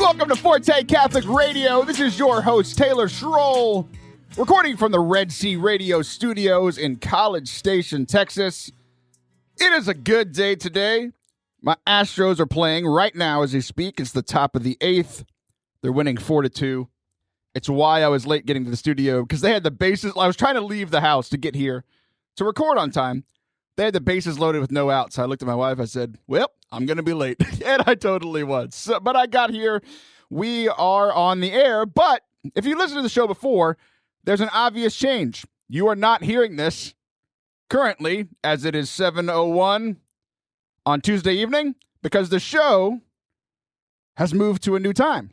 Welcome to Forte Catholic Radio. This is your host, Taylor Schroll, recording from the Red Sea Radio Studios in College Station, Texas. It is a good day today. My Astros are playing right now as they speak. It's the top of the 8th. They're winning 4-2. It's why I was late getting to the studio, because they had the bases. I was trying to leave the house to get here to record on time. They had the bases loaded with no outs. So I looked at my wife. I said, well, I'm going to be late. And I totally was. So, but I got here. We are on the air. But if you listened to the show before, there's an obvious change. You are not hearing this currently, as it is 7:01 on Tuesday evening, because the show has moved to a new time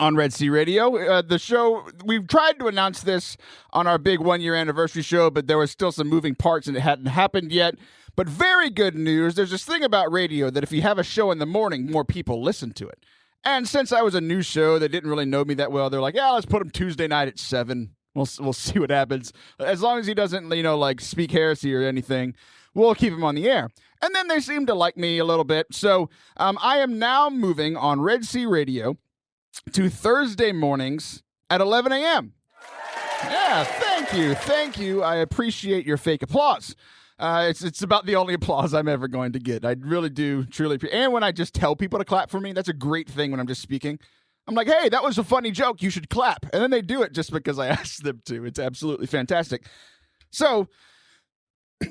on Red Sea Radio. The show, we've tried to announce this on our big one-year anniversary show, but there was still some moving parts and it hadn't happened yet. But very good news. There's this thing about radio that if you have a show in the morning, more people listen to it. And since I was a new show that didn't really know me that well, they're like, yeah, let's put him Tuesday night at 7. We'll see what happens. As long as he doesn't, speak heresy or anything, we'll keep him on the air. And then they seem to like me a little bit. So I am now moving on Red Sea Radio to Thursday mornings at 11 a.m. Yeah, thank you. I appreciate your fake applause. It's about the only applause I'm ever going to get. I really do, truly. And when I just tell people to clap for me, that's a great thing when I'm just speaking. I'm like, hey, that was a funny joke. You should clap. And then they do it just because I asked them to. It's absolutely fantastic. So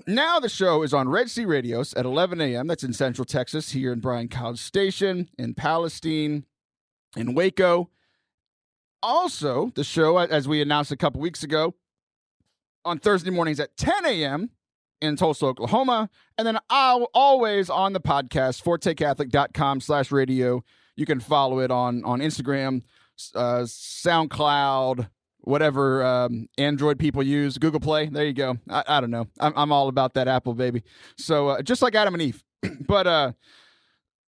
now the show is on Red Sea Radios at 11 a.m. That's in Central Texas, here in Bryan College Station, in Palestine, in Waco. Also, the show, as we announced a couple weeks ago, on Thursday mornings at 10 a.m. in Tulsa, Oklahoma. And then always on the podcast, fortecatholic.com/radio. You can follow it on Instagram, SoundCloud, whatever Android people use, Google Play. There you go. I don't know. I'm all about that Apple, baby. So just like Adam and Eve. But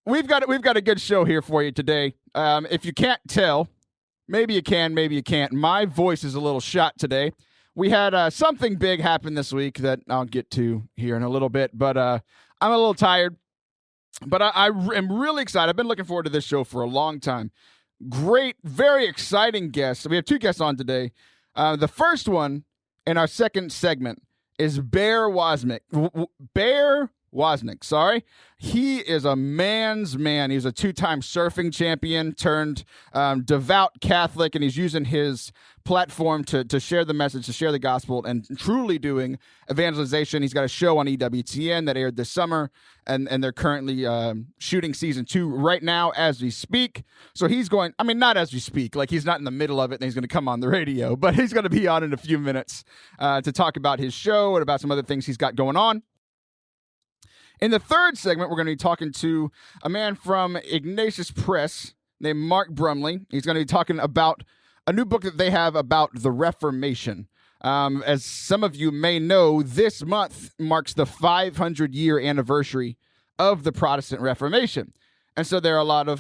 we've got a good show here for you today. If you can't tell, maybe you can, maybe you can't. My voice is a little shot today. We had something big happen this week that I'll get to here in a little bit, but I'm a little tired. But I am really excited. I've been looking forward to this show for a long time. Great, very exciting guests. We have 2 guests on today. The first one in our second segment is Bear Woznick. Bear Woznick, sorry. He is a man's man. He's a 2-time surfing champion turned devout Catholic, and he's using his platform to share the message, to share the gospel, and truly doing evangelization. He's got a show on EWTN that aired this summer, and they're currently shooting season 2 right now as we speak. So he's going, not as we speak, like he's not in the middle of it and he's going to come on the radio, but he's going to be on in a few minutes to talk about his show and about some other things he's got going on. In the third segment, we're going to be talking to a man from Ignatius Press named Mark Brumley. He's going to be talking about a new book that they have about the Reformation. As some of you may know, this month marks the 500-year anniversary of the Protestant Reformation. And so there are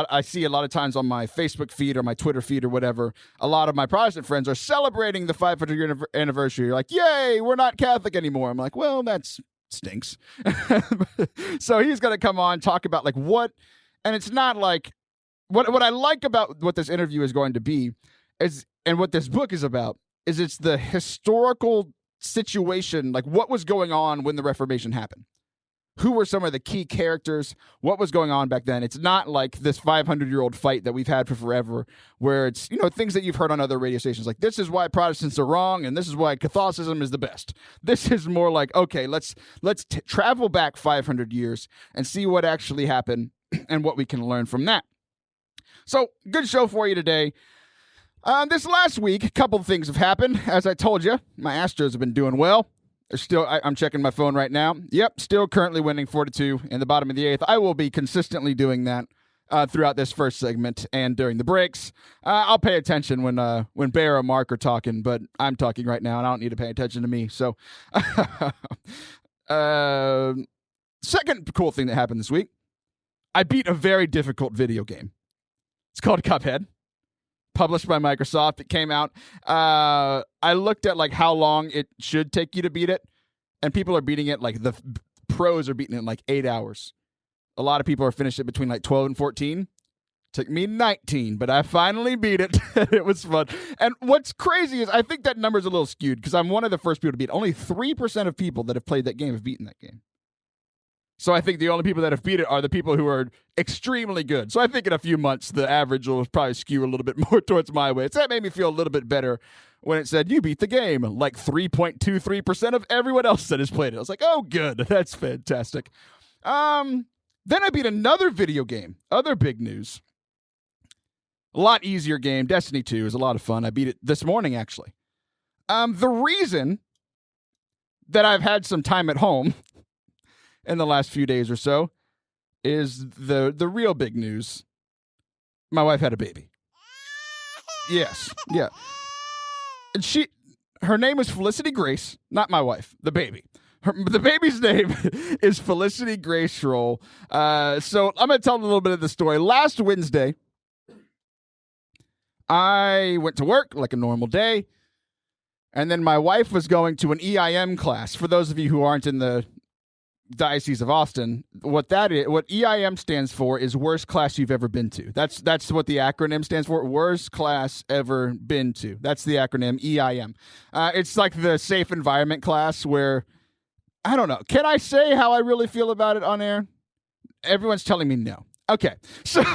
I see a lot of times on my Facebook feed or my Twitter feed or whatever, a lot of my Protestant friends are celebrating the 500-year anniversary. You're like, yay, we're not Catholic anymore. I'm like, well, that's stinks. So he's going to come on, talk about what, and it's not like, what I like about what this interview is going to be is, and what this book is about, is it's the historical situation, like what was going on when the Reformation happened. Who were some of the key characters? What was going on back then? It's not like this 500-year-old fight that we've had for forever, where it's, things that you've heard on other radio stations, like this is why Protestants are wrong and this is why Catholicism is the best. This is more like, okay, let's travel back 500 years and see what actually happened and what we can learn from that. So, good show for you today. This last week, a couple of things have happened. As I told you, my Astros have been doing well. I'm checking my phone right now. Yep, still currently winning 4-2 in the bottom of the 8th. I will be consistently doing that throughout this first segment and during the breaks. I'll pay attention when Bear or Mark are talking, but I'm talking right now, and I don't need to pay attention to me. So, second cool thing that happened this week, I beat a very difficult video game. It's called Cuphead. Published by Microsoft. It came out. I looked at how long it should take you to beat it, and people are beating it the pros are beating it in 8 hours. A lot of people are finished it between 12 and 14. Took me 19, but I finally beat it. It was fun. And what's crazy is I think that number's a little skewed because I'm one of the first people to beat it. Only 3% of people that have played that game have beaten that game. So I think the only people that have beat it are the people who are extremely good. So I think in a few months, the average will probably skew a little bit more towards my way. So that made me feel a little bit better when it said, you beat the game, like 3.23% of everyone else that has played it. I was like, oh, good. That's fantastic. Then I beat another video game. Other big news. A lot easier game. Destiny 2 is a lot of fun. I beat it this morning, actually. The reason that I've had some time at home in the last few days or so is the real big news. My wife had a baby. Yes. Yeah. And her name is Felicity Grace, not my wife, the baby. The baby's name is Felicity Grace Schroll. So I'm going to tell a little bit of the story. Last Wednesday, I went to work like a normal day, and then my wife was going to an EIM class. For those of you who aren't in the Diocese of Austin, what EIM stands for is worst class you've ever been to. That's what the acronym stands for. Worst class ever been to. That's the acronym EIM. It's like the safe environment class where, I don't know. Can I say how I really feel about it on air? Everyone's telling me no. Okay, so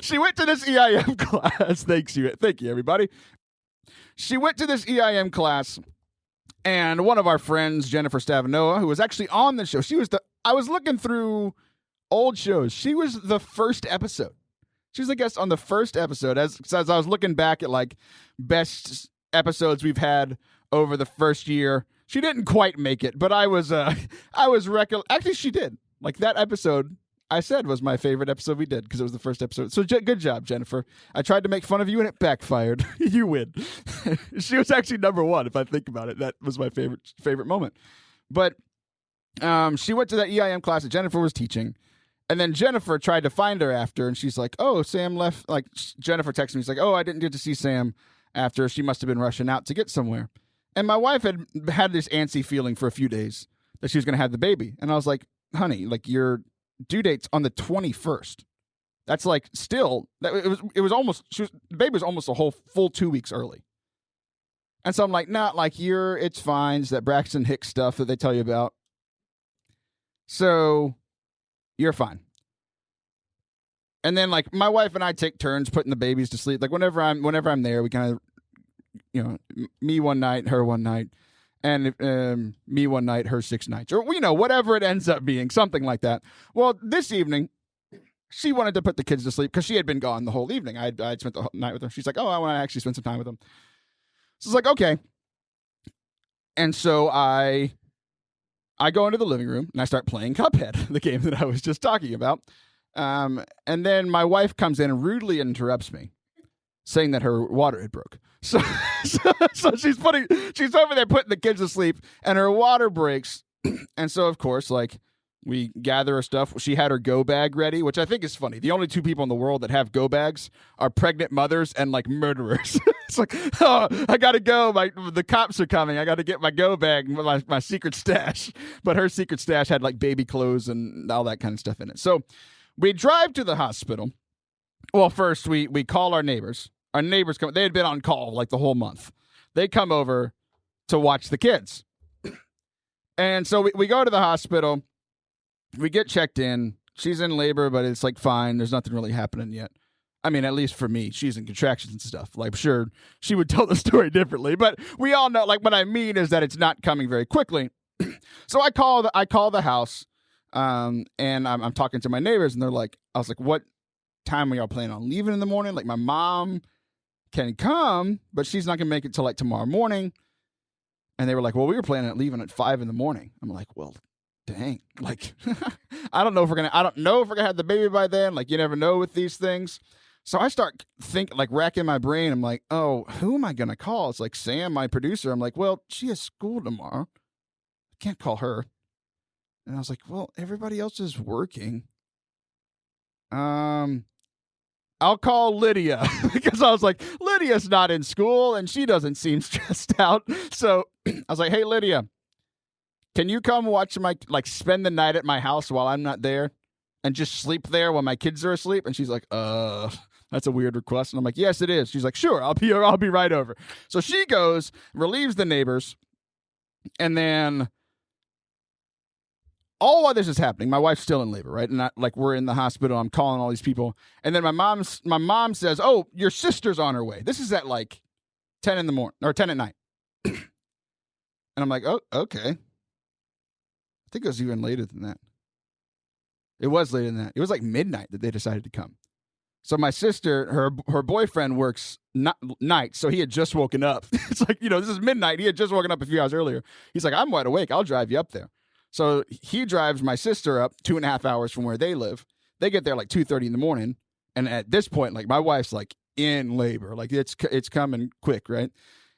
she went to this EIM class. Thank you, everybody. She went to this EIM class, and one of our friends, Jennifer Stavanoa, who was actually on the show, I was looking through old shows. She was the first episode. She was a guest on the first episode. As I was looking back at like best episodes we've had over the first year, she didn't quite make it, but actually she did. Like that episode, I said was my favorite episode we did because it was the first episode. So good job, Jennifer. I tried to make fun of you and it backfired. You win. She was actually number one if I think about it. That was my favorite moment. But she went to that EIM class that Jennifer was teaching, and then Jennifer tried to find her after, and she's like, "Oh, Sam left." Like Jennifer texted me, she's like, "Oh, I didn't get to see Sam after. She must have been rushing out to get somewhere." And my wife had this antsy feeling for a few days that she was going to have the baby, and I was like, "Honey, like your due date's on the 21st. That's like still it was almost the baby was almost a whole full 2 weeks early." And so I'm like, "Not like it's fine. It's that Braxton Hicks stuff that they tell you about. So you're fine." And then like my wife and I take turns putting the babies to sleep. Like whenever I'm there, we kind of, me one night, her one night, and me one night, her 6 nights, or whatever it ends up being, something like that. Well, this evening, she wanted to put the kids to sleep because she had been gone the whole evening. I'd spent the whole night with her. She's like, "Oh, I want to actually spend some time with them." So it's like, okay. And so I go into the living room and I start playing Cuphead, the game that I was just talking about. And then my wife comes in and rudely interrupts me, saying that her water had broke. So she's over there putting the kids to sleep, and her water breaks. And so, of course, like, we gather her stuff. She had her go bag ready, which I think is funny. The only 2 people in the world that have go bags are pregnant mothers and like murderers. It's like, "Oh, I gotta go. The cops are coming. I gotta get my go bag, my secret stash." But her secret stash had like baby clothes and all that kind of stuff in it. So we drive to the hospital. Well, first we call our neighbors. Our neighbors come. They had been on call like the whole month. They come over to watch the kids. And so we go to the hospital. We get checked in. She's in labor, but it's like fine. There's nothing really happening yet. I mean, at least for me, she's in contractions and stuff. Like, sure, she would tell the story differently, but we all know. Like, what I mean is that it's not coming very quickly. So I call the house, and I'm talking to my neighbors, and they're like, I was like, "What time are y'all planning on leaving in the morning?" Like, my mom can come, but she's not gonna make it till like tomorrow morning. And they were like, "Well, we were planning on leaving at 5 a.m. I'm like, "Well, dang, like, I don't know if we're gonna have the baby by then. Like, you never know with these things." So I start racking my brain. I'm like, "Oh, who am I gonna call?" It's like Sam, my producer. I'm like, "Well, she has school tomorrow. I can't call her." And I was like, "Well, everybody else is working. I'll call Lydia," because I was like, Lydia's not in school and she doesn't seem stressed out. So I was like, "Hey, Lydia, can you come watch spend the night at my house while I'm not there?" and just sleep there while my kids are asleep? And she's like, that's a weird request. And I'm like, yes, it is. She's like, sure, I'll be right over. So she goes, relieves the neighbors, and then all while this is happening, my wife's still in labor, right? And we're in the hospital. I'm calling all these people, and then my mom says, "Oh, your sister's on her way." This is at like 10 in the morning or 10 at night, and I'm like, "Oh, okay." I think it was even later than that. It was later than that. It was like midnight that they decided to come. So my sister, her boyfriend works night, so he had just woken up. It's like, this is midnight. He had just woken up a few hours earlier. He's like, "I'm wide awake. I'll drive you up there." So he drives my sister up 2.5 hours from where they live. They get there like 2:30 in the morning. And at this point, like my wife's like in labor, like it's coming quick. Right.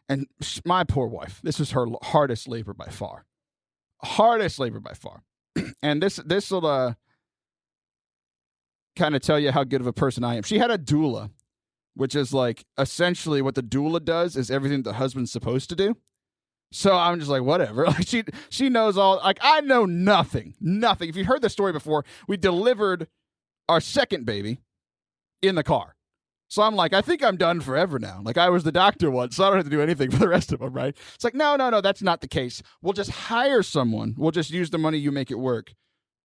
And my poor wife, this is her hardest labor by far. And this will kind of tell you how good of a person I am. She had a doula, which is like essentially what the doula does is everything the husband's supposed to do. So I'm just like, whatever. Like she knows all. Like I know nothing. If you've heard the story before, we delivered our second baby in the car. So I'm like, I think I'm done forever now. Like I was the doctor once, so I don't have to do anything for the rest of them, right? It's like, no, that's not the case. We'll just hire someone. We'll just use the money you make it work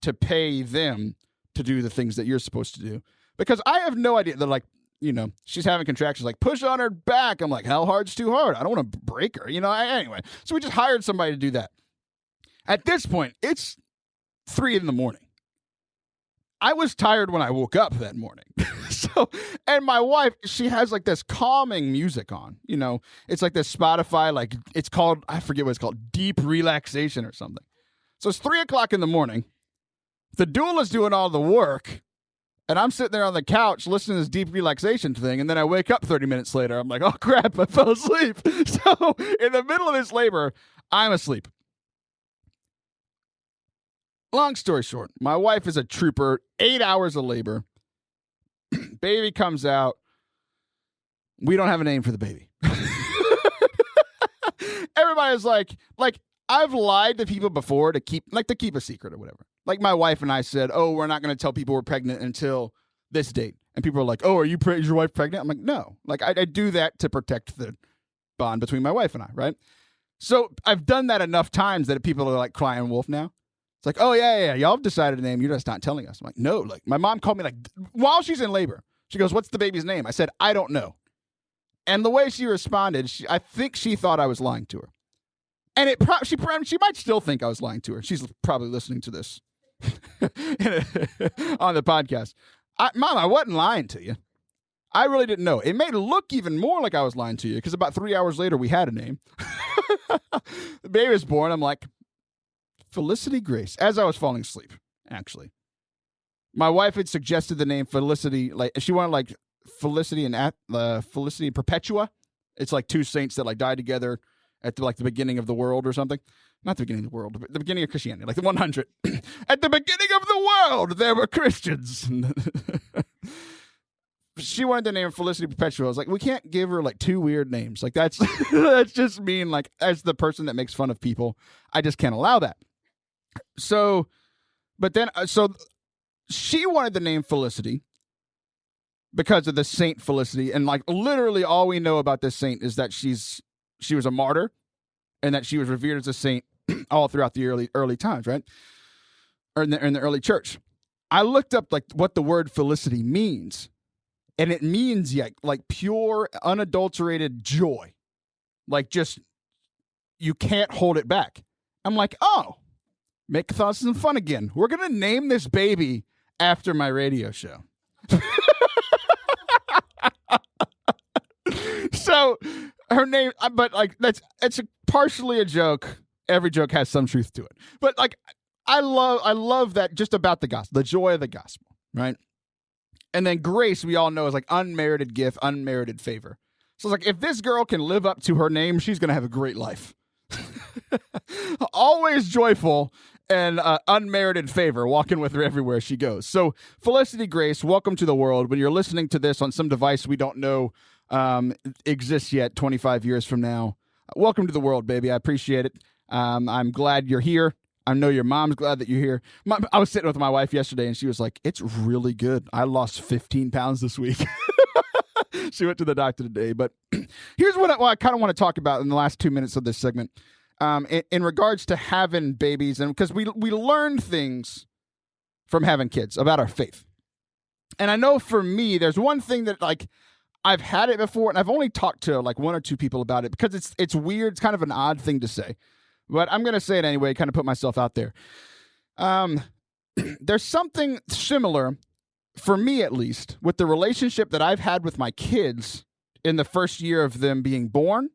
to pay them to do the things that you're supposed to do. Because I have no idea. They're like, she's having contractions, like push on her back. I'm like, how hard's too hard? I don't want to break her, anyway. So we just hired somebody to do that. At this point, it's 3 a.m. I was tired when I woke up that morning. And my wife, she has like this calming music on, it's like this Spotify, like it's called, I forget what it's called, deep relaxation or something. So it's 3:00 in the morning. The doula's doing all the work. And I'm sitting there on the couch listening to this deep relaxation thing, and then I wake up 30 minutes later. I'm like, oh, crap, I fell asleep. So in the middle of this labor, I'm asleep. Long story short, my wife is a trooper, 8 hours of labor. Baby comes out. We don't have a name for the baby. Everybody's like, I've lied to people before to keep a secret or whatever. Like my wife and I said, oh, we're not going to tell people we're pregnant until this date. And people are like, oh, is your wife pregnant? I'm like, no. Like I do that to protect the bond between my wife and I, right? So I've done that enough times that people are like crying wolf now. It's like, oh, yeah. Y'all have decided a name. You're just not telling us. I'm like, no. Like my mom called me like while she's in labor. She goes, what's the baby's name? I said, I don't know. And the way she responded, I think she thought I was lying to her. And she might still think I was lying to her. She's probably listening to this on the podcast. Mom, I wasn't lying to you. I really didn't know. It made it look even more like I was lying to you because about 3 hours later, we had a name. The baby was born. I'm like, Felicity Grace, as I was falling asleep, actually. My wife had suggested the name Felicity. Like she wanted like Felicity and Felicity Perpetua. It's like two saints that like died together at the beginning of the world or something. Not the beginning of the world, but the beginning of Christianity, like the 100. At the beginning of the world, there were Christians. She wanted the name Felicity Perpetua. I was like, we can't give her like two weird names. Like that's just mean like as the person that makes fun of people, I just can't allow that. So she wanted the name Felicity because of the Saint Felicity. And like literally all we know about this saint is that she was a martyr and that she was revered as a saint all throughout the early times, right? Or in the early church. I looked up like what the word felicity means. And it means like pure, unadulterated joy. Like just, you can't hold it back. I'm like, oh, make Catholicism fun again. We're going to name this baby after my radio show. So her name, but like it's partially a joke. Every joke has some truth to it. But like, I love that just about the gospel, the joy of the gospel, right? And then grace, we all know, is like unmerited gift, unmerited favor. So it's like, if this girl can live up to her name, she's going to have a great life. Always joyful and unmerited favor, walking with her everywhere she goes. So Felicity Grace, welcome to the world. When you're listening to this on some device we don't know exists yet 25 years from now, welcome to the world, baby. I appreciate it. I'm glad you're here. I know your mom's glad that you're here. I was sitting with my wife yesterday, and she was like, it's really good. I lost 15 pounds this week. She went to the doctor today. But here's what I kind of want to talk about in the last 2 minutes of this segment in regards to having babies. And because we learn things from having kids about our faith. And I know for me, there's one thing that like I've had it before, and I've only talked to like one or two people about it because it's weird. It's kind of an odd thing to say. But I'm going to say it anyway, kind of put myself out there. There's something similar, for me at least, with the relationship that I've had with my kids in the first year of them being born,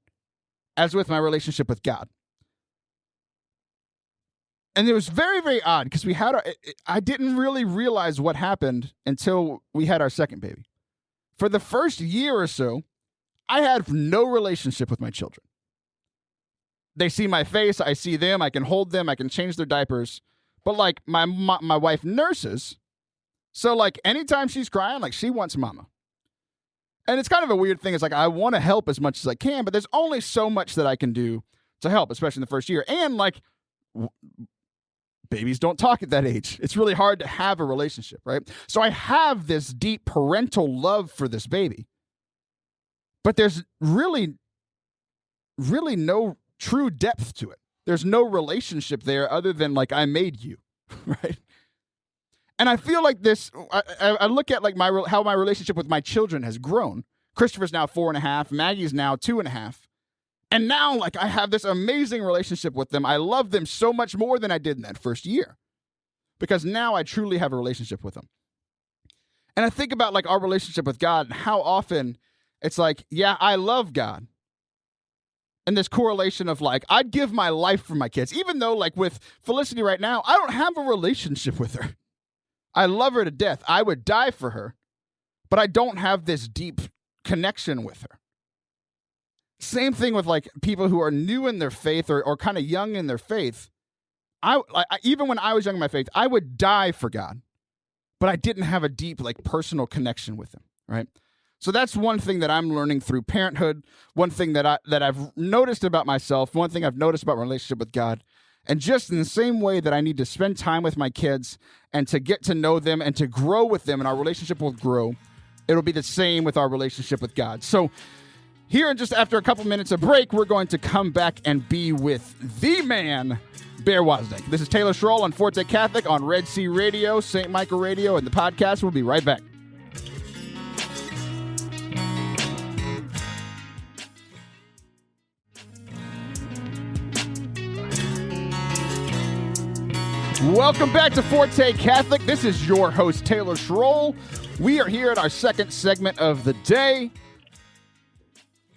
as with my relationship with God. And it was very, very odd because I didn't really realize what happened until we had our second baby. For the first year or so, I had no relationship with my children. They see my face, I see them, I can hold them, I can change their diapers. But like my wife nurses, so like anytime she's crying, like she wants mama. And it's kind of a weird thing. It's like I want to help as much as I can, but there's only so much that I can do to help, especially in the first year. And like babies don't talk at that age. It's really hard to have a relationship, right? So I have this deep parental love for this baby, but there's really no true depth to it. There's no relationship there other than like I made you, right? And I feel like this. I look at like how my relationship with my children has grown. Christopher's now 4.5. Maggie's now 2.5. And now like I have this amazing relationship with them. I love them so much more than I did in that first year because now I truly have a relationship with them. And I think about like our relationship with God and how often it's like, yeah, I love God. And this correlation of like, I'd give my life for my kids, even though like with Felicity right now, I don't have a relationship with her. I love her to death. I would die for her, but I don't have this deep connection with her. Same thing with like people who are new in their faith or kind of young in their faith. Even when I was young in my faith, I would die for God, but I didn't have a deep like personal connection with him, right? So that's one thing that I'm learning through parenthood, one thing that I've noticed about myself, one thing I've noticed about my relationship with God. And just in the same way that I need to spend time with my kids and to get to know them and to grow with them and our relationship will grow, it'll be the same with our relationship with God. So here in just after a couple minutes of break, we're going to come back and be with the man, Bear Woznick. This is Taylor Schroll on Forte Catholic on Red Sea Radio, St. Michael Radio, and the podcast. We'll be right back. Welcome back to Forte Catholic. This is your host, Taylor Schroll. We are here at our second segment of the day.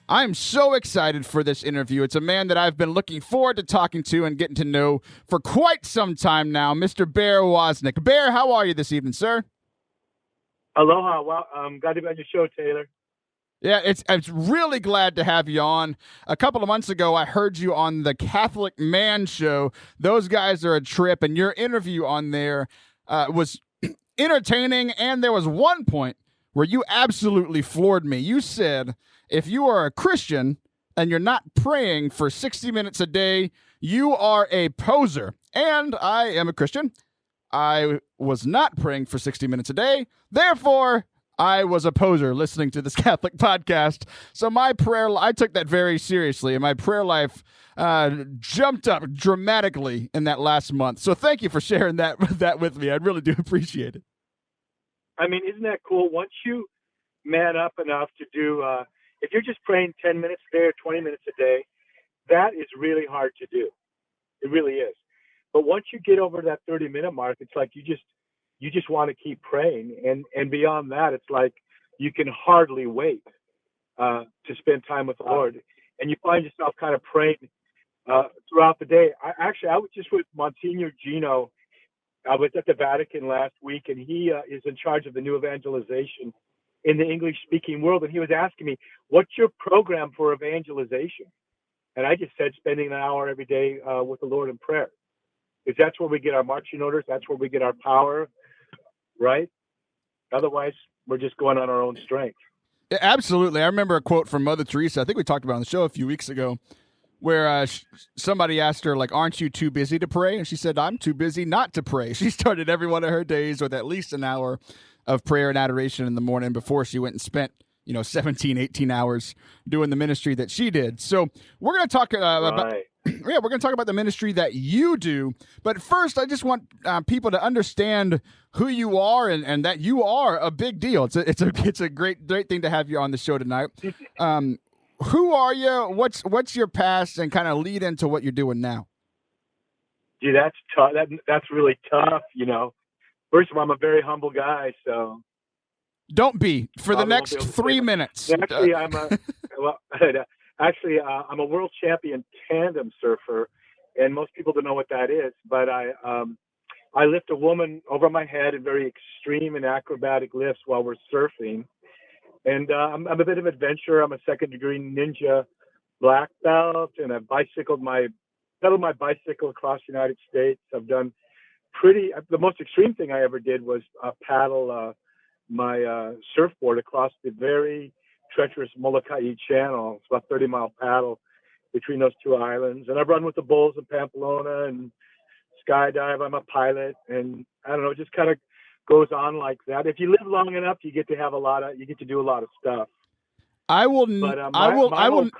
I'm so excited for this interview. It's a man that I've been looking forward to talking to and getting to know for quite some time now, Mr. Bear Woznick. Bear, how are you this evening, sir? Aloha. Well, I'm glad to be on your show, Taylor. Yeah, I'm really glad to have you on. A couple of months ago, I heard you on the Catholic Man show. Those guys are a trip, and your interview on there was entertaining, and there was one point where you absolutely floored me. You said, if you are a Christian and you're not praying for 60 minutes a day, you are a poser. And I am a Christian. I was not praying for 60 minutes a day. Therefore, I was a poser listening to this Catholic podcast. So my prayer, I took that very seriously, and my prayer life jumped up dramatically in that last month. So thank you for sharing that with me. I really do appreciate it. I mean, isn't that cool? Once you man up enough to do, if you're just praying 10 minutes a day or 20 minutes a day, that is really hard to do. It really is. But once you get over that 30-minute mark, it's like you just want to keep praying. And beyond that, it's like you can hardly wait to spend time with the Lord. And you find yourself kind of praying throughout the day. I was just with Monsignor Gino. I was at the Vatican last week, and he is in charge of the new evangelization in the English-speaking world. And he was asking me, what's your program for evangelization? And I just said, spending an hour every day with the Lord in prayer. Because that's where we get our marching orders. That's where we get our power, right? Otherwise, we're just going on our own strength. Yeah, absolutely. I remember a quote from Mother Teresa. I think we talked about it on the show a few weeks ago, where somebody asked her, like, aren't you too busy to pray? And she said, I'm too busy not to pray. She started every one of her days with at least an hour of prayer and adoration in the morning before she went and spent 17, 18 hours doing the ministry that she did. So we're going to talk about we're going to talk about the ministry that you do. But first, I just want people to understand who you are and that you are a big deal. It's a great thing to have you on the show tonight. Who are you? What's your past, and kind of lead into what you're doing now? Gee, that's tough. That's really tough. First of all, I'm a very humble guy, so don't be for the next 3 minutes. Actually, I'm a world champion tandem surfer, and most people don't know what that is. But I lift a woman over my head in very extreme and acrobatic lifts while we're surfing. And I'm a bit of an adventurer. I'm a second-degree ninja black belt, and I've pedaled my bicycle across the United States. I've done the most extreme thing I ever did was paddle my surfboard across the very treacherous Molokai Channel. It's about a 30-mile paddle between those two islands. And I've run with the bulls in Pamplona and skydive. I'm a pilot, and I don't know, it just kind of goes on like that. If you live long enough, you get to do a lot of stuff. I will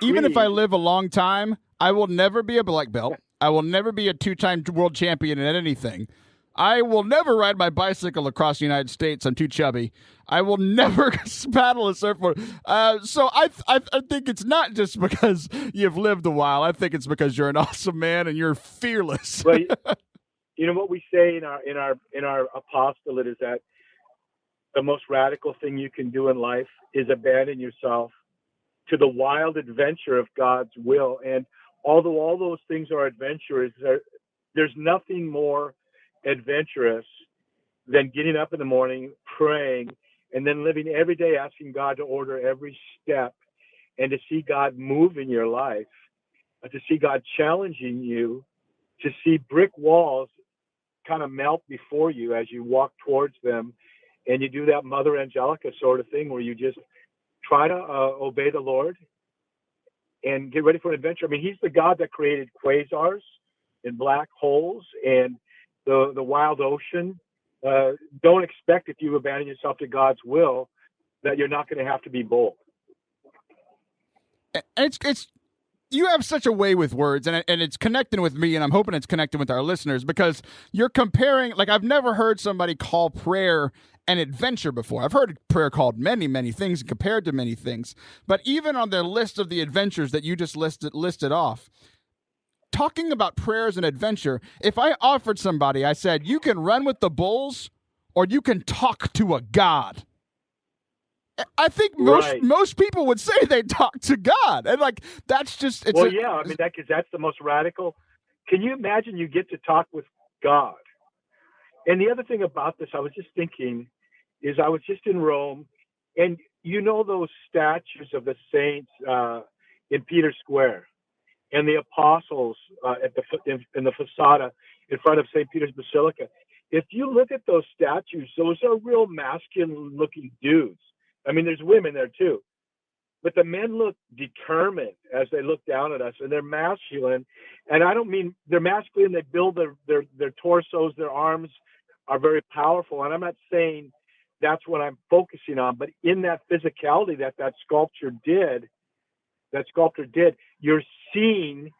even if I live a long time, I will never be a black belt. I will never be a 2-time world champion at anything. I will never ride my bicycle across the United States. I'm too chubby. I will never paddle a surfboard. So I think it's not just because you've lived a while. I think it's because you're an awesome man and you're fearless. Well, what we say in our apostolate is that the most radical thing you can do in life is abandon yourself to the wild adventure of God's will. And although all those things are adventurous, there's nothing more adventurous than getting up in the morning, praying, and then living every day asking God to order every step, and to see God move in your life, to see God challenging you, to see brick walls kind of melt before you as you walk towards them. And you do that Mother Angelica sort of thing where you just try to obey the Lord and get ready for an adventure. I mean, he's the God that created quasars and black holes and the wild ocean. Don't expect, if you abandon yourself to God's will, that you're not going to have to be bold. It's you have such a way with words, and it's connecting with me, and I'm hoping it's connecting with our listeners, because you're comparing, like, I've never heard somebody call prayer an adventure before. I've heard prayer called many, many things and compared to many things, but even on the list of the adventures that you just listed off, talking about prayer as an adventure, if I offered somebody, I said, you can run with the bulls or you can talk to a God, I think most people would say they talk to God, and like that's just I mean, that's the most radical. Can you imagine you get to talk with God? And the other thing about this, I was just thinking, is I was just in Rome, and those statues of the saints in Peter Square, and the apostles in the facade in front of St. Peter's Basilica. If you look at those statues, those are real masculine-looking dudes. I mean, there's women there too, but the men look determined as they look down at us, and they're masculine. And I don't mean they're masculine. They build their torsos, their arms are very powerful. And I'm not saying that's what I'm focusing on, but in that physicality that sculptor did, you're seeing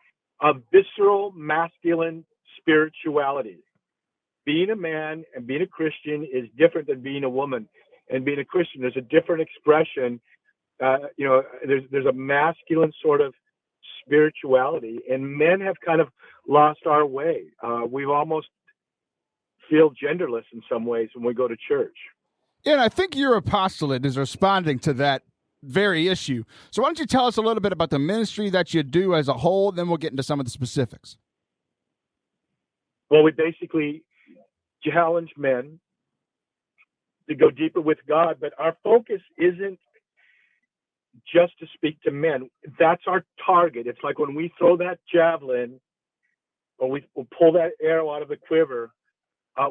a visceral masculine spirituality. Being a man and being a Christian is different than being a woman. And being a Christian, there's a different expression. There's a masculine sort of spirituality, and men have kind of lost our way. We've almost feel genderless in some ways when we go to church. Yeah, and I think your apostolate is responding to that very issue. So why don't you tell us a little bit about the ministry that you do as a whole, then we'll get into some of the specifics. Well, we basically challenge men to go deeper with God, but our focus isn't just to speak to men. That's our target. It's like when we throw that javelin or we pull that arrow out of the quiver,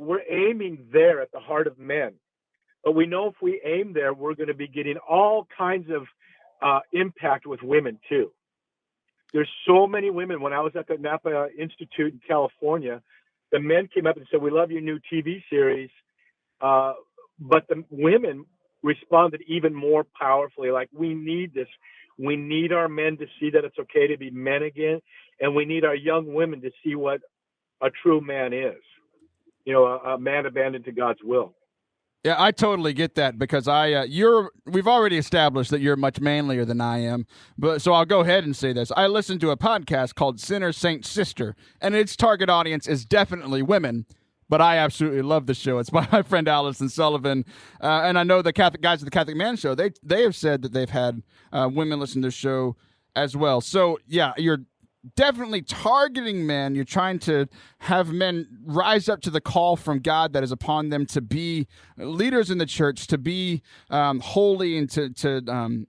we're aiming there at the heart of men. But we know if we aim there, we're going to be getting all kinds of impact with women too. There's so many women. When I was at the Napa Institute in California, the men came up and said, "We love your new TV series," but the women responded even more powerfully. Like, we need this. We need our men to see that it's okay to be men again, and we need our young women to see what a true man is. You know, a man abandoned to God's will. Yeah, I totally get that because we've already established that you're much manlier than I am. But so I'll go ahead and say this. I listen to a podcast called Sinner, Saint, Sister, and its target audience is definitely women. But I absolutely love the show. It's by my friend Allison Sullivan, and I know the Catholic guys at the Catholic Man Show. They have said that they've had women listen to the show as well. So yeah, you're definitely targeting men. You're trying to have men rise up to the call from God that is upon them to be leaders in the church, to be holy, and to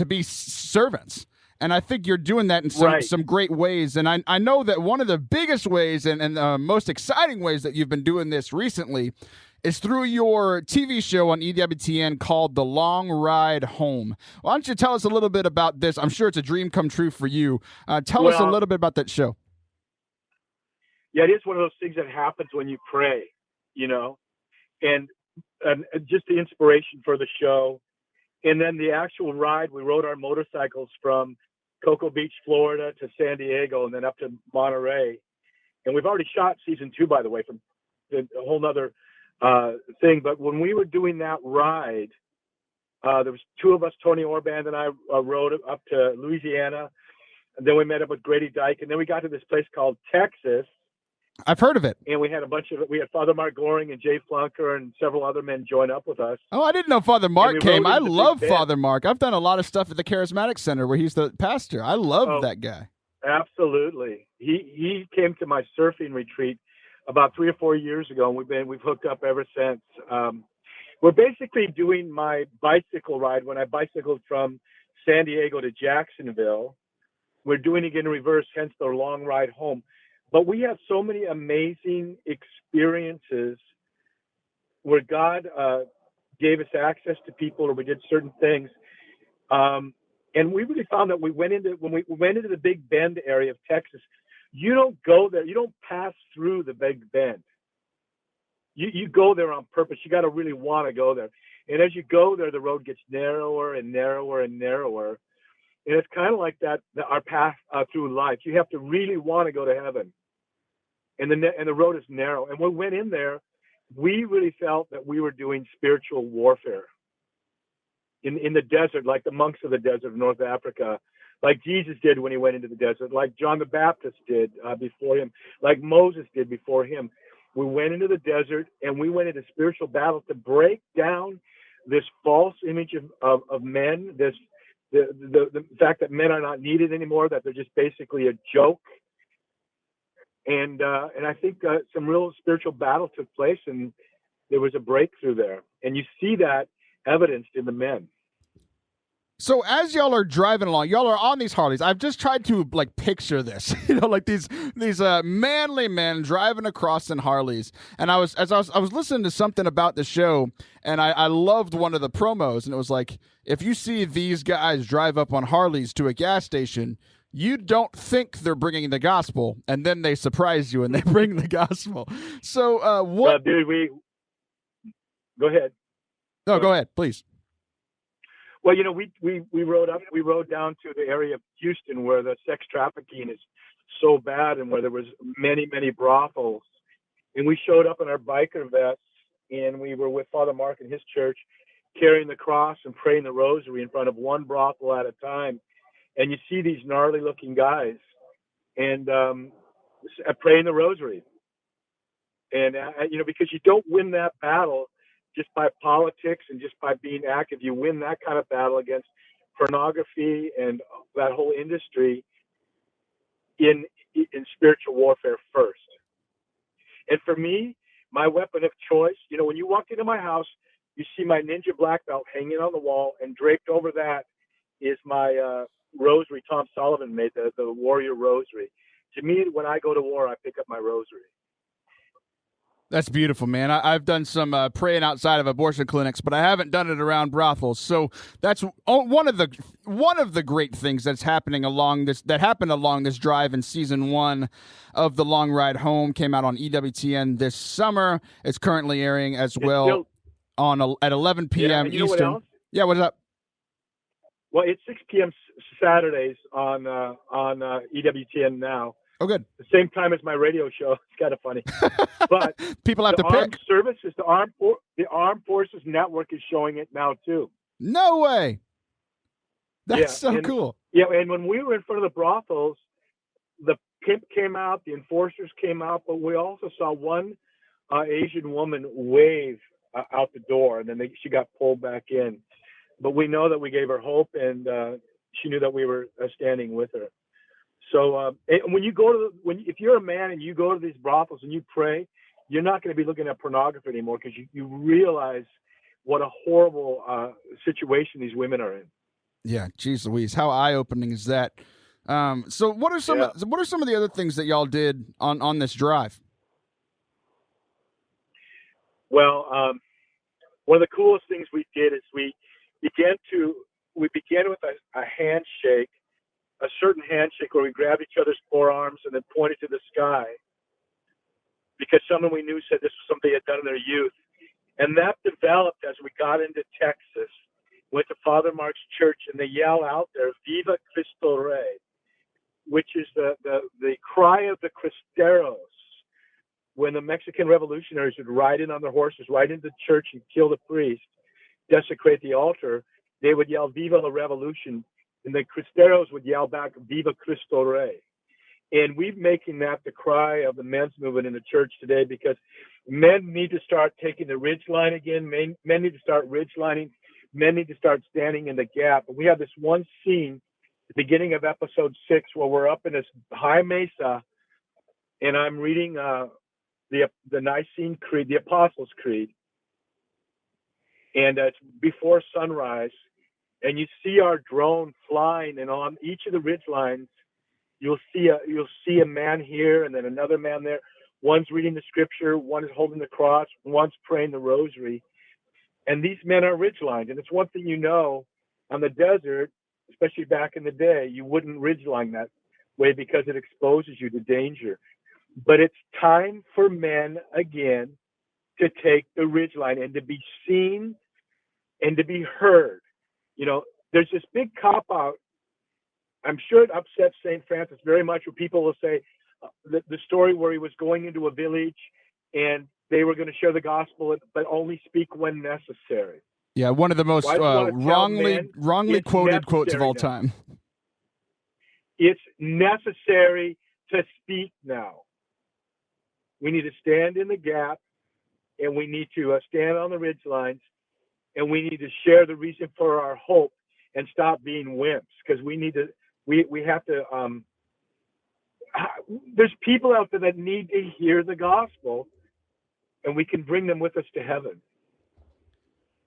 be servants. And I think you're doing that in some great ways. And I know that one of the biggest ways and most exciting ways that you've been doing this recently is through your TV show on EWTN called The Long Ride Home. Why don't you tell us a little bit about this? I'm sure it's a dream come true for you. Tell us a little bit about that show. Yeah, it is one of those things that happens when you pray, you know, and just the inspiration for the show. And then the actual ride, we rode our motorcycles from Cocoa Beach, Florida to San Diego and then up to Monterey. And we've already shot season 2, by the way, from a whole nother thing. But when we were doing that ride, there was 2 of us, Tony Orband and I, rode up to Louisiana. And then we met up with Grady Dyke. And then we got to this place called Texas. I've heard of it. And we had we had Father Mark Goring and Jay Flunker and several other men join up with us. Oh, I didn't know Father Mark came. I love Father Mark. I've done a lot of stuff at the Charismatic Center where he's the pastor. I love that guy. Absolutely. He came to my surfing retreat about 3 or 4 years ago, and we've hooked up ever since. We're basically doing my bicycle ride when I bicycled from San Diego to Jacksonville. We're doing it in reverse, hence the long ride home. But we have so many amazing experiences where God gave us access to people, or we did certain things. And we really found that when we went into the Big Bend area of Texas, you don't go there. You don't pass through the Big Bend. You go there on purpose. You got to really want to go there. And as you go there, the road gets narrower and narrower and narrower. And it's kind of like that, our path through life. You have to really want to go to heaven. And the road is narrow. And when we went in there, we really felt that we were doing spiritual warfare in the desert, like the monks of the desert of North Africa, like Jesus did when he went into the desert, like John the Baptist did before him, like Moses did before him. We went into the desert and we went into spiritual battle to break down this false image of men, the fact that men are not needed anymore, that they're just basically a joke. And I think some real spiritual battle took place, and there was a breakthrough there. And you see that evidenced in the men. So as y'all are driving along, y'all are on these Harleys. I've just tried to picture this, like these manly men driving across in Harleys. And I was listening to something about the show, and I loved one of the promos, and it was like, if you see these guys drive up on Harleys to a gas station, you don't think they're bringing the gospel, and then they surprise you and they bring the gospel. So what? Dude, go ahead. No, go ahead, please. Well, we rode down to the area of Houston where the sex trafficking is so bad, and where there was many, many brothels. And we showed up in our biker vests, and we were with Father Mark and his church, carrying the cross and praying the rosary in front of one brothel at a time. And you see these gnarly looking guys and praying the rosary. And, because you don't win that battle just by politics and just by being active. You win that kind of battle against pornography and that whole industry in spiritual warfare first. And for me, my weapon of choice, when you walk into my house, you see my ninja black belt hanging on the wall, and draped over that is my rosary Tom Sullivan made, the warrior rosary. To me, when I go to war, I pick up my rosary. That's beautiful, man. I've done some praying outside of abortion clinics, but I haven't done it around brothels. So that's one of the great things that happened along this drive in season 1 of The Long Ride Home. Came out on EWTN this summer. It's currently airing as well at 11 p.m. Yeah, and you Eastern. know what else? Yeah, what's up? Well, it's 6 p.m. Saturdays on EWTN now. Oh, good. The same time as my radio show. It's kind of funny, but people have to pick. The Armed Forces Network is showing it now too. No way. That's so cool. Yeah, and when we were in front of the brothels, the pimp came out, the enforcers came out, but we also saw one Asian woman wave out the door, and then she got pulled back in. But we know that we gave her hope, and she knew that we were standing with her. So when if you're a man and you go to these brothels and you pray, you're not going to be looking at pornography anymore, because you realize what a horrible situation these women are in. Yeah, geez Louise, how eye-opening is that? So what are some of the other things that y'all did on this drive? Well, one of the coolest things we did is we began with a handshake, a certain handshake where we grabbed each other's forearms and then pointed to the sky, because someone we knew said this was something they had done in their youth. And that developed as we got into Texas, went to Father Mark's church, and they yell out there, "Viva Cristo Rey," which is the cry of the Cristeros. When the Mexican revolutionaries would ride in on their horses, ride into the church and kill the priest, desecrate the altar, they would yell, "Viva la Revolution," and the Cristeros would yell back, "Viva Cristo Rey." And we're making that the cry of the men's movement in the church today, because men need to start taking the ridge line again. Men need to start ridge lining. Men need to start standing in the gap. And we have this one scene at the beginning of episode 6 where we're up in this high mesa, and I'm reading the Nicene Creed, the Apostles' Creed, and it's before sunrise, and you see our drone flying, and on each of the ridge lines, you'll see a man here and then another man there. One's reading the scripture, one is holding the cross, one's praying the rosary, and these men are ridgelined. And it's one thing on the desert, especially back in the day, you wouldn't ridgeline that way because it exposes you to danger. But it's time for men again to take the ridgeline and to be seen and to be heard. There's this big cop-out. I'm sure it upsets St. Francis very much, where people will say the story where he was going into a village and they were going to share the gospel, but only speak when necessary. Yeah, one of the most wrongly quoted quotes of all time. It's necessary to speak now. We need to stand in the gap, and we need to stand on the ridge lines, and we need to share the reason for our hope and stop being wimps, because we have to. There's people out there that need to hear the gospel, and we can bring them with us to heaven.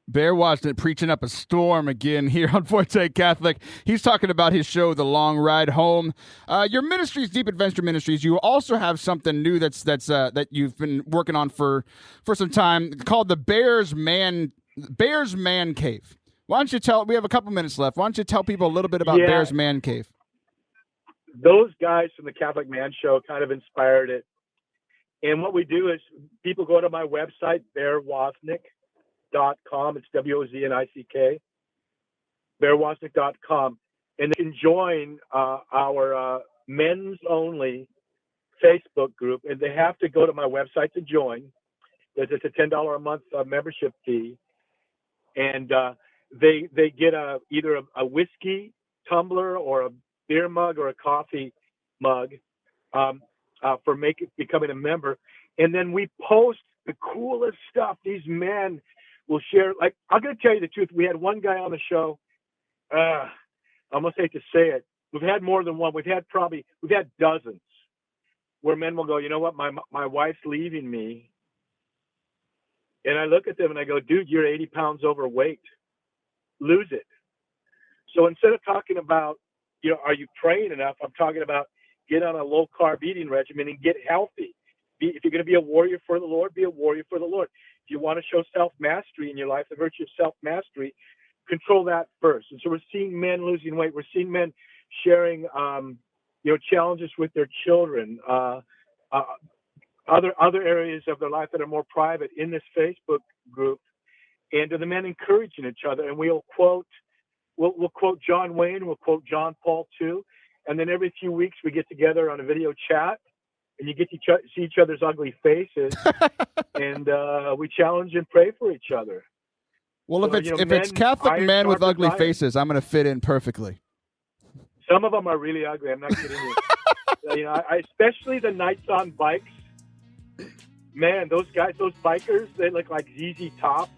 Bear Woznick preaching up a storm again here on Forte Catholic. He's talking about his show, The Long Ride Home. Your ministries, Deep Adventure Ministries, you also have something new that you've been working on for some time, called the Bear's Man Cave. Why don't you we have a couple minutes left. Why don't you tell people a little bit about Bear's Man Cave? Those guys from the Catholic Man Show kind of inspired it. And what we do is people go to my website, bearwoznick.com. It's WOZNICK, bearwoznick.com. And they can join our men's only Facebook group. And they have to go to my website to join. It's a $10 a month membership fee. And they get either a whiskey tumbler or a beer mug or a coffee mug for becoming a member. And then we post the coolest stuff. These men will share. Like, I'm going to tell you the truth. We had one guy on the show. I almost hate to say it. We've had more than one. We've had dozens where men will go, "You know what? My wife's leaving me." And I look at them and I go, "Dude, you're 80 pounds overweight. Lose it." So instead of talking about, are you praying enough? I'm talking about get on a low carb eating regimen and get healthy. If you're going to be a warrior for the Lord, be a warrior for the Lord. If you want to show self-mastery in your life, the virtue of self-mastery, control that first. And so we're seeing men losing weight. We're seeing men sharing, challenges with their children, other areas of their life that are more private in this Facebook group. And the men encouraging each other. And we'll quote John Wayne, we'll quote John Paul too. And then every few weeks we get together on a video chat, and you get to see each other's ugly faces, and we challenge and pray for each other. Well, if it's Catholic men with ugly faces, I'm going to fit in perfectly. Some of them are really ugly. I'm not kidding you. Especially the knights on bikes. Man, those guys, those bikers, they look like ZZ Top,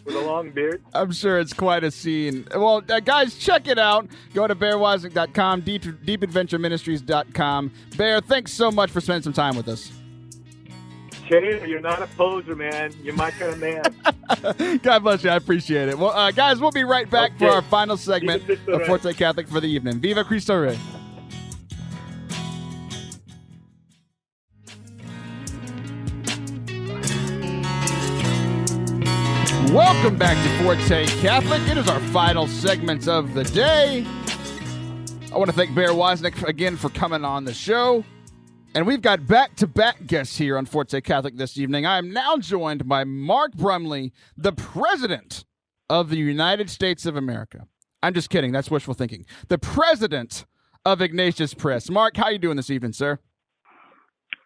with a long beard. I'm sure it's quite a scene. Well, guys, check it out. Go to bearwoznick.com, deepadventureministries.com. Bear, thanks so much for spending some time with us. Taylor, you're not a poser, man. You're my kind of man. God bless you. I appreciate it. Well, guys, we'll be right back for our final segment of Forte Catholic for the evening. Viva Cristo Rey. Welcome back to Forte Catholic. It is our final segment of the day. I want to thank Bear Woznick again for coming on the show. And we've got back-to-back guests here on Forte Catholic this evening. I am now joined by Mark Brumley, the President of the United States of America. I'm just kidding. That's wishful thinking. The President of Ignatius Press. Mark, how are you doing this evening, sir?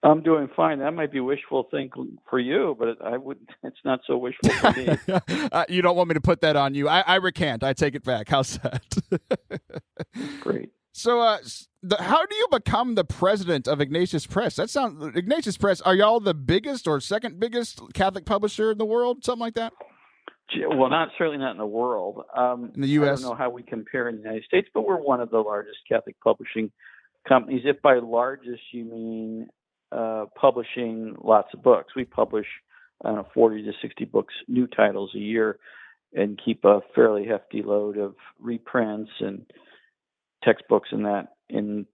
I'm doing fine. That might be wishful thinking for you, but it's not so wishful for me. You don't want me to put that on you. I recant. I take it back. How's that? Great. So, how do you become the president of Ignatius Press? Ignatius Press, are y'all the biggest or second biggest Catholic publisher in the world? Something like that? Well, certainly not in the world. In the U.S.? I don't know how we compare in the United States, but we're one of the largest Catholic publishing companies. If by largest you mean publishing lots of books. We publish 40 to 60 books, new titles a year, and keep a fairly hefty load of reprints and textbooks and that in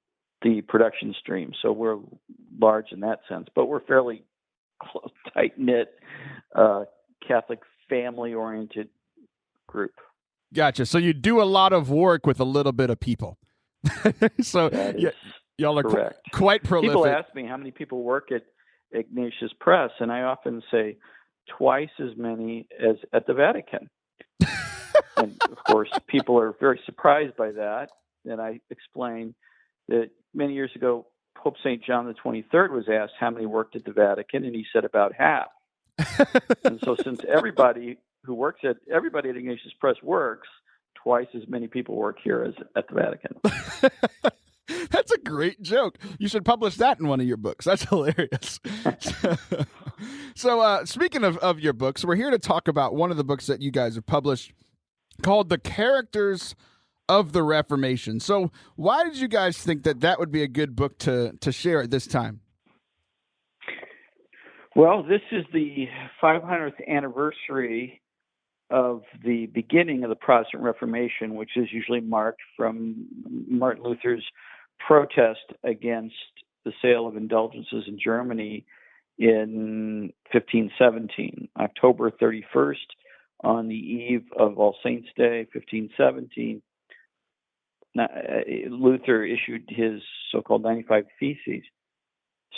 the production stream. So we're large in that sense, but we're fairly close, tight-knit, Catholic family-oriented group. Gotcha. So you do a lot of work with a little bit of people. So y'all are quite prolific. People ask me how many people work at Ignatius Press, and I often say twice as many as at the Vatican. And, of course, people are very surprised by that. And I explain that many years ago, Pope St. John the 23rd was asked how many worked at the Vatican, and he said about half. And so since everybody at Ignatius Press works, twice as many people work here as at the Vatican. That's a great joke. You should publish that in one of your books. That's hilarious. So speaking of your books, we're here to talk about one of the books that you guys have published called The Characters of the Reformation. So why did you guys think that would be a good book to share at this time? Well, this is the 500th anniversary of the beginning of the Protestant Reformation, which is usually marked from Martin Luther's protest against the sale of indulgences in Germany in 1517, October 31st, on the eve of All Saints' Day, 1517. Luther issued his so-called 95 Theses.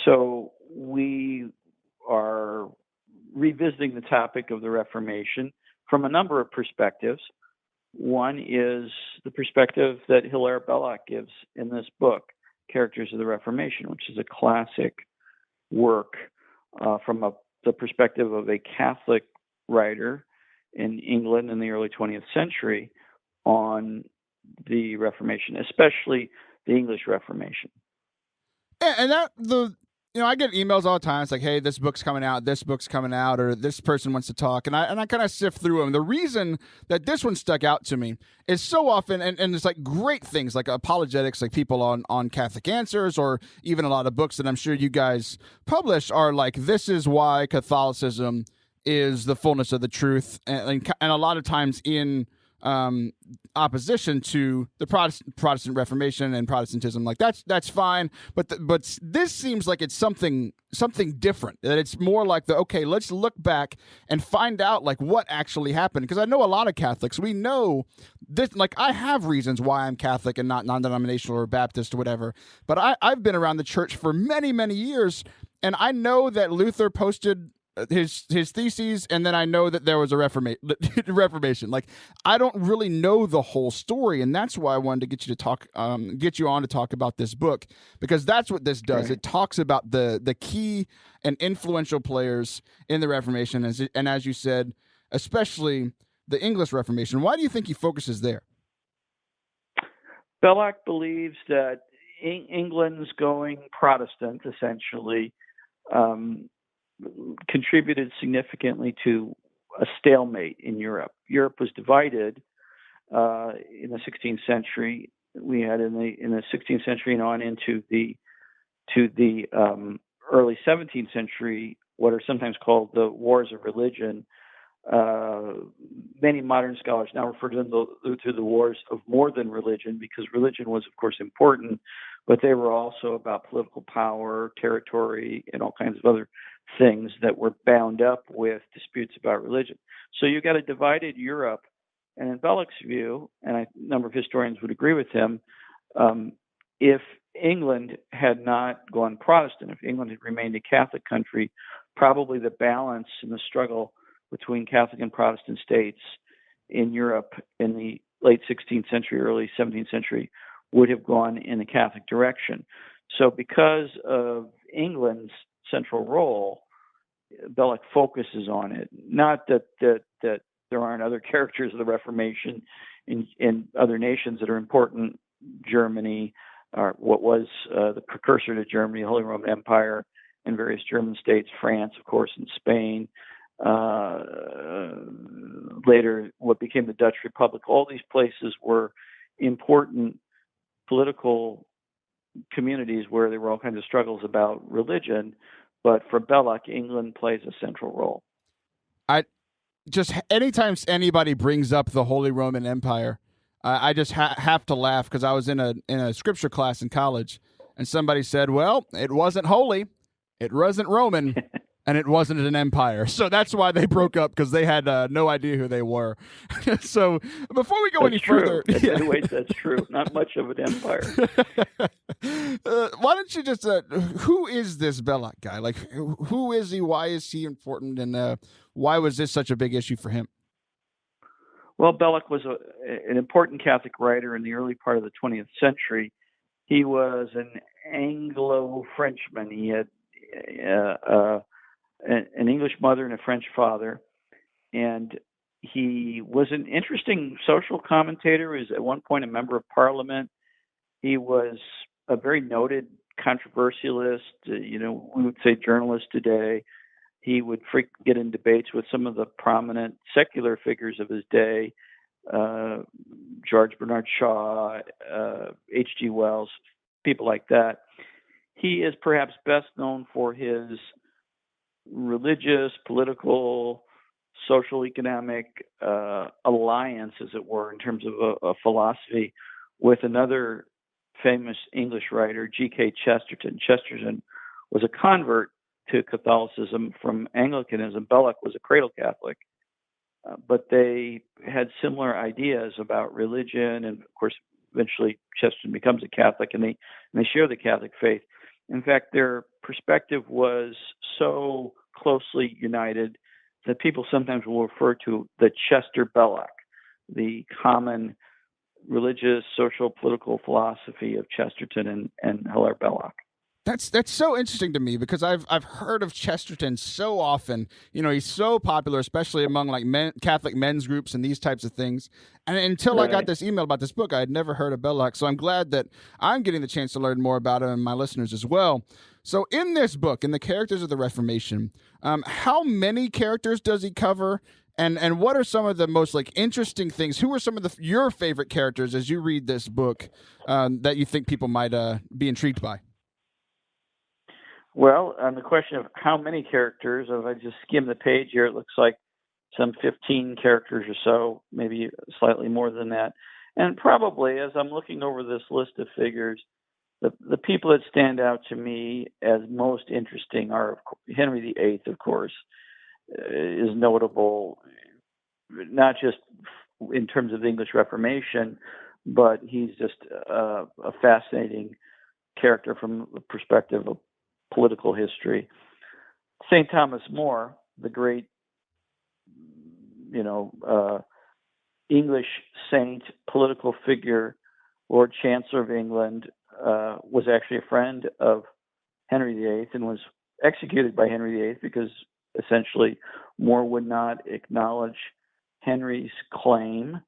So we are revisiting the topic of the Reformation from a number of perspectives. One is the perspective that Hilaire Belloc gives in this book, Characters of the Reformation, which is a classic work from the perspective of a Catholic writer in England in the early 20th century on the Reformation, especially the English Reformation. And I get emails all the time. It's like, hey, this book's coming out, or this person wants to talk. And I kind of sift through them. The reason that this one stuck out to me is so often, and it's like great things like apologetics, like people on Catholic Answers, or even a lot of books that I'm sure you guys publish are like, this is why Catholicism is the fullness of the truth. And a lot of times in opposition to the Protestant Reformation and Protestantism. Like that's fine, but this seems like it's something different. That it's more like let's look back and find out like what actually happened. Because I know a lot of Catholics, we know this. Like I have reasons why I'm Catholic and not non-denominational or Baptist or whatever. But I've been around the church for many years, and I know that Luther posted his theses, and then I know that there was a Reformation. Like I don't really know the whole story, and that's why I wanted to get you on to talk about this book, because that's what this does. Right. It talks about the key and influential players in the Reformation, and as you said, especially the English Reformation. Why do you think he focuses there? Belloc believes that England's going Protestant, essentially, contributed significantly to a stalemate in Europe. Europe was divided in the 16th century. We had in the 16th century and on into the early 17th century what are sometimes called the Wars of Religion. Many modern scholars now refer to them to the wars of more than religion, because religion was, of course, important, but they were also about political power, territory, and all kinds of other things that were bound up with disputes about religion. So you got a divided Europe, and in Belloc's view, and a number of historians would agree with him, if England had not gone Protestant, if England had remained a Catholic country, probably the balance in the struggle between Catholic and Protestant states in Europe in the late 16th century, early 17th century would have gone in the Catholic direction. So because of England's central role, Belloc focuses on it. Not that there aren't other characters of the Reformation in other nations that are important. Germany, or what was the precursor to Germany, the Holy Roman Empire, and various German states, France, of course, and Spain. Later, what became the Dutch Republic. All these places were important political communities where there were all kinds of struggles about religion. But for Belloc, England plays a central role. Anytime anybody brings up the Holy Roman Empire, I just have to laugh, because I was in a scripture class in college, and somebody said, "Well, it wasn't holy, it wasn't Roman." And it wasn't an empire. So that's why they broke up, because they had no idea who they were. So before we go any further... Wait, that's true. Not much of an empire. Why don't you just... who is this Belloc guy? Like, who is he? Why is he important? And why was this such a big issue for him? Well, Belloc was an important Catholic writer in the early part of the 20th century. He was an Anglo-Frenchman. He had... an English mother and a French father, and he was an interesting social commentator. He was at one point a member of Parliament. He was a very noted controversialist, we would say journalist today. He would get in debates with some of the prominent secular figures of his day, George Bernard Shaw, H.G. Wells, people like that. He is perhaps best known for his religious, political, social, economic alliance, as it were, in terms of a philosophy with another famous English writer, G.K. Chesterton. Chesterton was a convert to Catholicism from Anglicanism. Belloc was a cradle Catholic, but they had similar ideas about religion, and of course, eventually Chesterton becomes a Catholic, and they share the Catholic faith. In fact, their perspective was so closely united that people sometimes will refer to the Chester Belloc, the common religious, social, political philosophy of Chesterton and Hilaire Belloc. That's so interesting to me, because I've heard of Chesterton so often. He's so popular, especially among like Catholic men's groups and these types of things. And until I got this email about this book, I had never heard of Belloc. So I'm glad that I'm getting the chance to learn more about him, and my listeners as well. So in this book, in the characters of the Reformation, how many characters does he cover? And what are some of the most like interesting things? Who are some of your favorite characters as you read this book that you think people might be intrigued by? Well, on the question of how many characters, if I just skim the page here, it looks like some 15 characters or so, maybe slightly more than that. And probably, as I'm looking over this list of figures, the people that stand out to me as most interesting are Henry VIII, of course, is notable, not just in terms of the English Reformation, but he's just a fascinating character from the perspective of political history. St. Thomas More, the great, English saint, political figure, Lord Chancellor of England, was actually a friend of Henry VIII and was executed by Henry VIII because essentially More would not acknowledge Henry's claim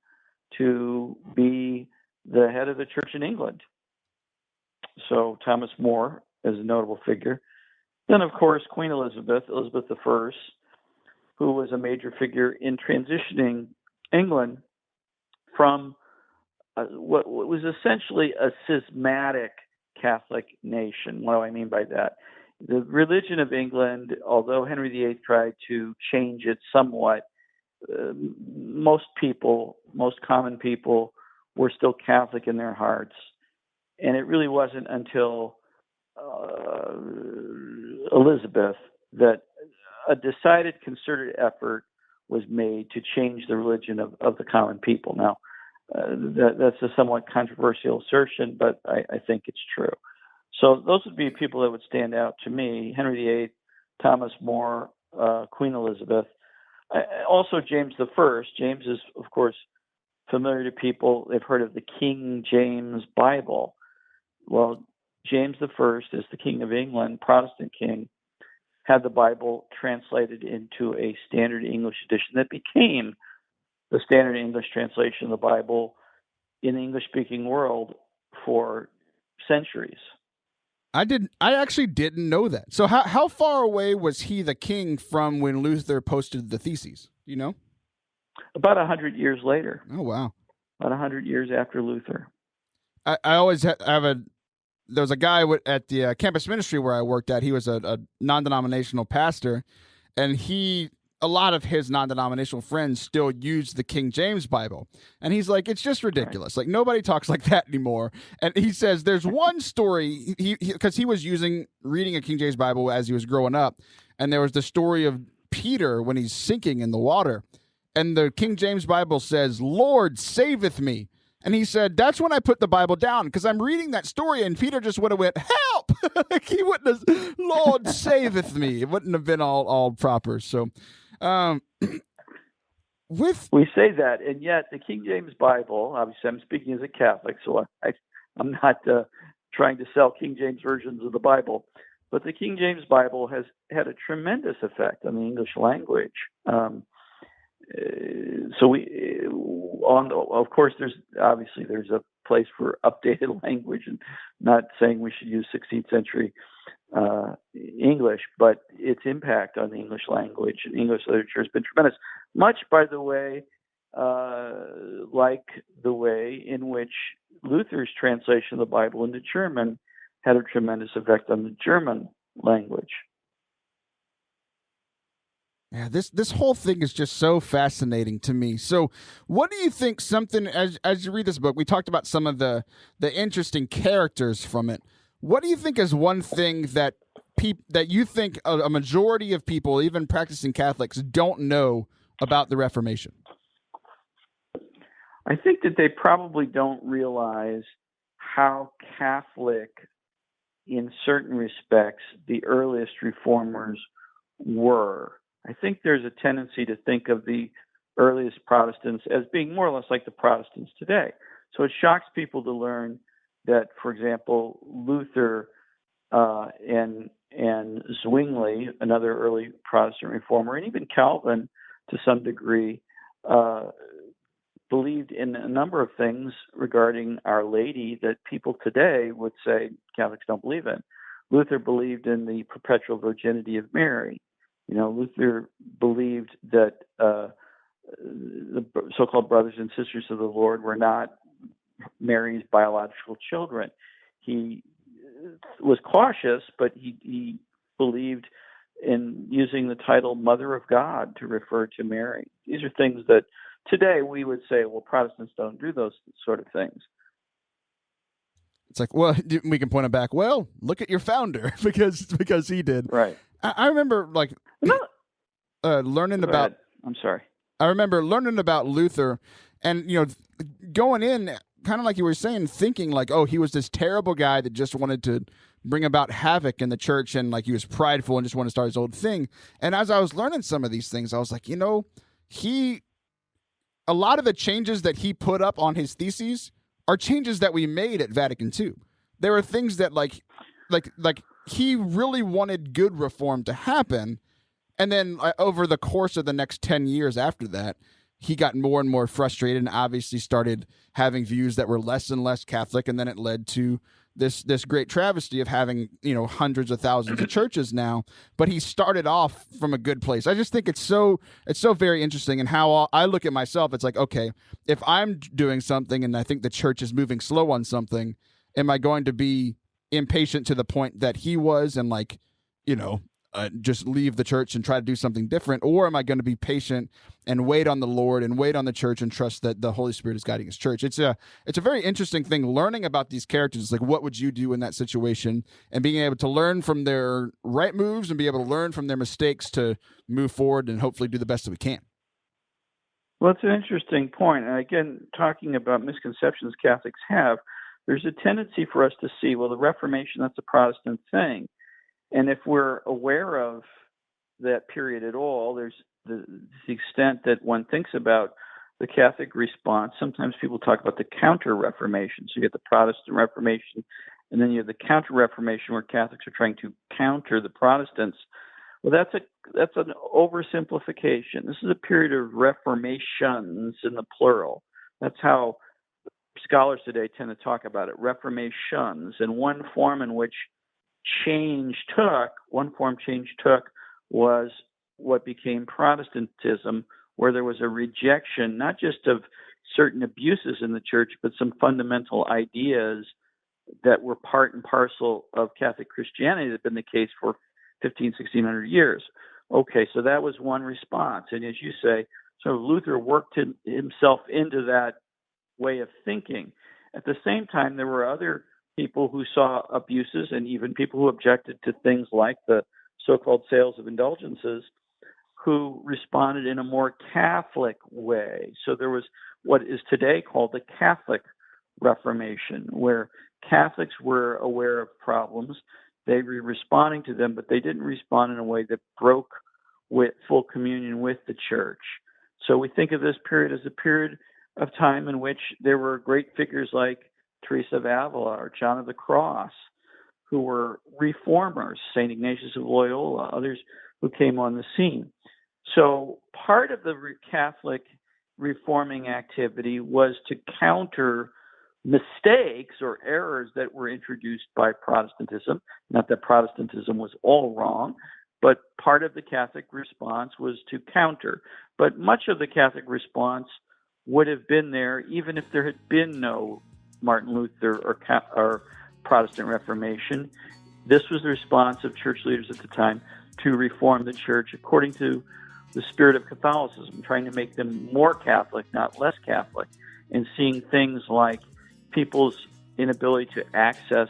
to be the head of the church in England. So Thomas More is a notable figure. Then, of course, Queen Elizabeth I, who was a major figure in transitioning England from what was essentially a schismatic Catholic nation. What do I mean by that? The religion of England, although Henry VIII tried to change it somewhat, most common people, were still Catholic in their hearts. And it really wasn't until Elizabeth that a decided concerted effort was made to change the religion of the common people. Now, that's a somewhat controversial assertion, but I think it's true. So those would be people that would stand out to me: Henry VIII, Thomas More, Queen Elizabeth. Also, James I. James is, of course, familiar to people. They've heard of the King James Bible. Well, James I is the King of England, Protestant king, had the Bible translated into a standard English edition that became the standard English translation of the Bible in the English-speaking world for centuries. I actually didn't know that. So how far away was he the king from when Luther posted the theses? You know? About 100 years later. Oh, wow. About 100 years after Luther. I always have there was a guy at the campus ministry where I worked at. He was a non-denominational pastor, and a lot of his non-denominational friends still use the King James Bible. And he's like, it's just ridiculous. Right. Like, nobody talks like that anymore. And he says there's one story, because he was reading a King James Bible as he was growing up, and there was the story of Peter when he's sinking in the water. And the King James Bible says, "Lord, saveth me." And he said, that's when I put the Bible down, because I'm reading that story, and Peter just would have went, help! He wouldn't have, Lord, saveth me. It wouldn't have been all proper. So, we say that, and yet the King James Bible, obviously I'm speaking as a Catholic, so I'm not trying to sell King James versions of the Bible, but the King James Bible has had a tremendous effect on the English language. Of course, there's a place for updated language, and not saying we should use 16th century English, but its impact on the English language and English literature has been tremendous. Much, by the way, like the way in which Luther's translation of the Bible into German had a tremendous effect on the German language. Yeah, this whole thing is just so fascinating to me. So what do you think as you read this book, we talked about some of the interesting characters from it. What do you think is one thing that you think a majority of people, even practicing Catholics, don't know about the Reformation? I think that they probably don't realize how Catholic, in certain respects, the earliest reformers were. I think there's a tendency to think of the earliest Protestants as being more or less like the Protestants today. So it shocks people to learn that, for example, Luther and Zwingli, another early Protestant reformer, and even Calvin to some degree, believed in a number of things regarding Our Lady that people today would say Catholics don't believe in. Luther believed in the perpetual virginity of Mary. Luther believed that the so-called brothers and sisters of the Lord were not Mary's biological children. He was cautious, but he believed in using the title Mother of God to refer to Mary. These are things that today we would say, well, Protestants don't do those sort of things. It's like, well, we can point him back. Well, look at your founder because he did. Right. I remember learning about. I'm sorry. I remember learning about Luther, and going in kind of like you were saying, thinking like, oh, he was this terrible guy that just wanted to bring about havoc in the church, and like he was prideful and just wanted to start his own thing. And as I was learning some of these things, I was like, a lot of the changes that he put up on his theses are changes that we made at Vatican II. There were things that like he really wanted good reform to happen. And then over the course of the next 10 years after that, he got more and more frustrated and obviously started having views that were less and less Catholic. And then it led to this great travesty of having, hundreds of thousands of churches now. But he started off from a good place. I just think it's so very interesting. And how I look at myself, it's like, okay, if I'm doing something and I think the church is moving slow on something, am I going to be impatient to the point that he was and just leave the church and try to do something different? Or am I going to be patient and wait on the Lord and wait on the church and trust that the Holy Spirit is guiding his church? It's a very interesting thing learning about these characters. It's like, what would you do in that situation? And being able to learn from their right moves and be able to learn from their mistakes to move forward and hopefully do the best that we can. Well, it's an interesting point. And again, talking about misconceptions Catholics have, there's a tendency for us to see, well, the Reformation, that's a Protestant thing. And if we're aware of that period at all, there's the extent that one thinks about the Catholic response. Sometimes people talk about the Counter-Reformation. So you get the Protestant Reformation, and then you have the Counter-Reformation where Catholics are trying to counter the Protestants. Well, that's an oversimplification. This is a period of reformations in the plural. That's how scholars today tend to talk about it, reformations. And one form change took was what became Protestantism, where there was a rejection, not just of certain abuses in the church, but some fundamental ideas that were part and parcel of Catholic Christianity that had been the case for 1600 years. Okay, so that was one response. And as you say, so Luther worked himself into that way of thinking. At the same time, there were other people who saw abuses and even people who objected to things like the so-called sales of indulgences who responded in a more Catholic way. So there was what is today called the Catholic Reformation, where Catholics were aware of problems. They were responding to them, but they didn't respond in a way that broke with full communion with the church. So we think of this period as a period of time in which there were great figures like Teresa of Avila or John of the Cross, who were reformers, St. Ignatius of Loyola, others who came on the scene. So part of the Catholic reforming activity was to counter mistakes or errors that were introduced by Protestantism. Not that Protestantism was all wrong, but part of the Catholic response was to counter. But much of the Catholic response would have been there even if there had been no Martin Luther or Protestant Reformation. This was the response of church leaders at the time to reform the church according to the spirit of Catholicism, trying to make them more Catholic, not less Catholic, and seeing things like people's inability to access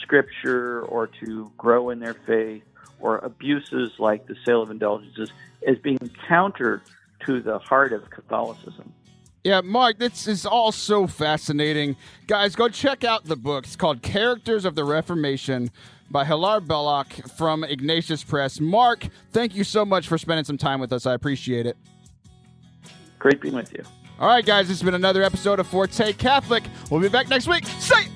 Scripture or to grow in their faith, or abuses like the sale of indulgences, as being counter to the heart of Catholicism. Yeah, Mark, this is all so fascinating. Guys, go check out the book. It's called Characters of the Reformation by Hilar Belloc from Ignatius Press. Mark, thank you so much for spending some time with us. I appreciate it. Great being with you. All right, guys, this has been another episode of Forte Catholic. We'll be back next week. See ya!